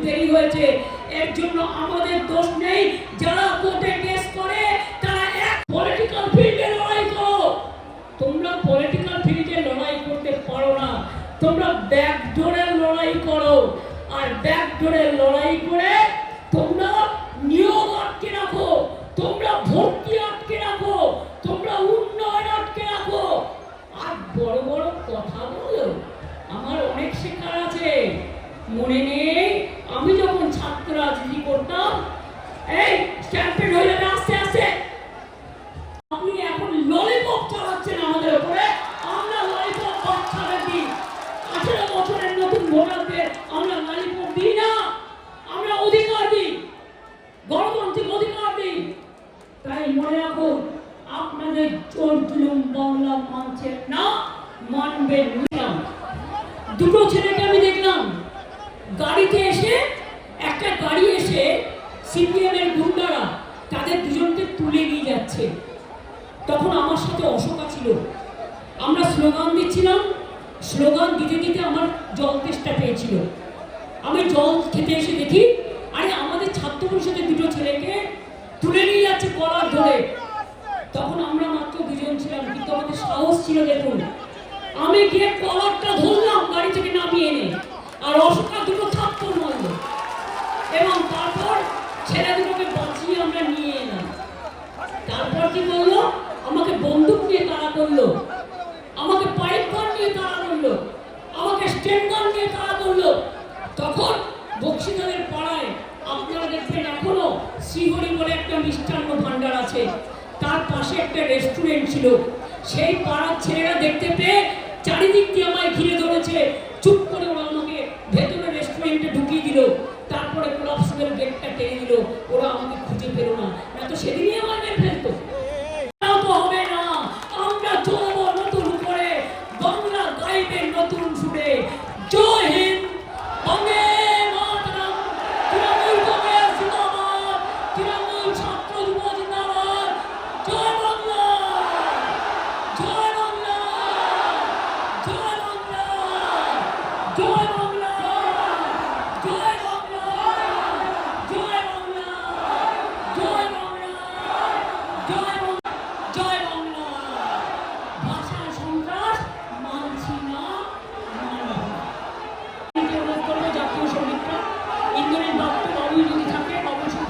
দেরি হয়েছে, এর জন্য আমাদের দোষ নেই। যারা কোর্টে কেস করে তারা এক পলিটিক্যাল ফিল্ডে লড়াই করো। তোমরা পলিটিক্যাল ফিল্ডে লড়াই করতে পারো না, তোমরা ব্যাকডোরে লড়াই করো। আর ব্যাকডোরে লড়াই করে তোমরা নিয়োগ আটকে রাখো, তোমরা ভর্তি আটকে রাখো, তোমরা উন্নয়ন আটকে রাখো। আর বড় বড় কথা বলো। আমার অনেক শেখার আছে। মনে নেই আমি যখন ছাত্র রাজনীতি করতাম, এই স্ট্যাম্পেড হয়ে যাবে আস্তে আস্তে, আপনি এখন ললিপপ চালাচ্ছেন আমাদের উপরে। আমরা ললিপপ বাচ্চাদের দিই, 18 বছরের নতুন ভোটারদের আমরা ললিপপ দিই না, আমরা অধিকার দিই, গণতান্ত্রিক অধিকার দিই। তাই মনে রাখুন, আপনাদের জোর জুলুম বাংলা মানছে না, মানবে না। দুটো ছেলেকে আমি দেখলাম গাড়িতে এসে, একটা গাড়ি এসে সিপিএম এর গুন্ডারা তাদের দুজনকে তুলে নিয়ে যাচ্ছে। তখন আমার সাথে অশোকা ছিল, আমরা স্লোগান দিচ্ছিলাম। স্লোগান দিতে দিতে আমার জল তেষ্টা পেয়েছিল। আমি জল খেতে এসে দেখি, আরে আমাদের ছাত্র পরিষদের দুটো ছেলেকে তুলে নিয়ে যাচ্ছে কলার ধরে। তখন আমরা মাত্র দুজন ছিলাম, কিন্তু আমাদের সাহস ছিল। দেখুন, আমি গিয়ে কলারটা ধরলাম গাড়ি থেকে নামিয়ে এনে, আর অশোকা দুটো থাপ্পড় মারল, এবং তারপর ছেলে দুটোকে বাঁচিয়ে আমরা নিয়ে এলাম। তারপর কি করলো? আমাকে বন্দুক নিয়ে তাড়া করলো, আমাকে পাইপ গান নিয়ে তাড়া করলো, আমাকে স্টেন গান নিয়ে তাড়া করলো। তখন বক্সিদারের পাড়ায় আপনারা দেখবেন এখনো শ্রীহরি বলে একটা মিষ্টান্ন ভান্ডার আছে, তার পাশে একটা রেস্টুরেন্ট ছিল। সেই পাড়ার ছেলেরা দেখতে পেয়ে চারিদিক দিয়ে আমায় ঘিরে ধরেছে। চুপ করে ওরা আমাকে ভেতরে রেস্টুরেন্টে ঢুকিয়ে দিল, তারপরে ক্লাবসের গেটটা টেনে দিল। ওরা আমাকে খুঁজে পেল না, না তো সেদিনই আমার মেরে ফেলতো। হবে না, আমরা চলবো নতুন করে, বাংলা গাইবে নতুন সুরে। জয় হিন্দ, বন্দে মাতরম, তৃণমূল কংগ্রেস জিন্দাবাদ, তৃণমূল ছাত্র যুব জিন্দাবাদ। জয় বাংলা, জয় বাংলা, জয় বাংলা, জয় বাংলা, জয় বাংলা, জয় বাংলা, জয় বাংলা, জয় বাংলা, জয় বাংলা। ভাষা সন্ত্রাস মানছি না, জাতীয় সঙ্গীতটা ইন্দ্রের দত্ত বাবু যদি থাকে অবশ্যই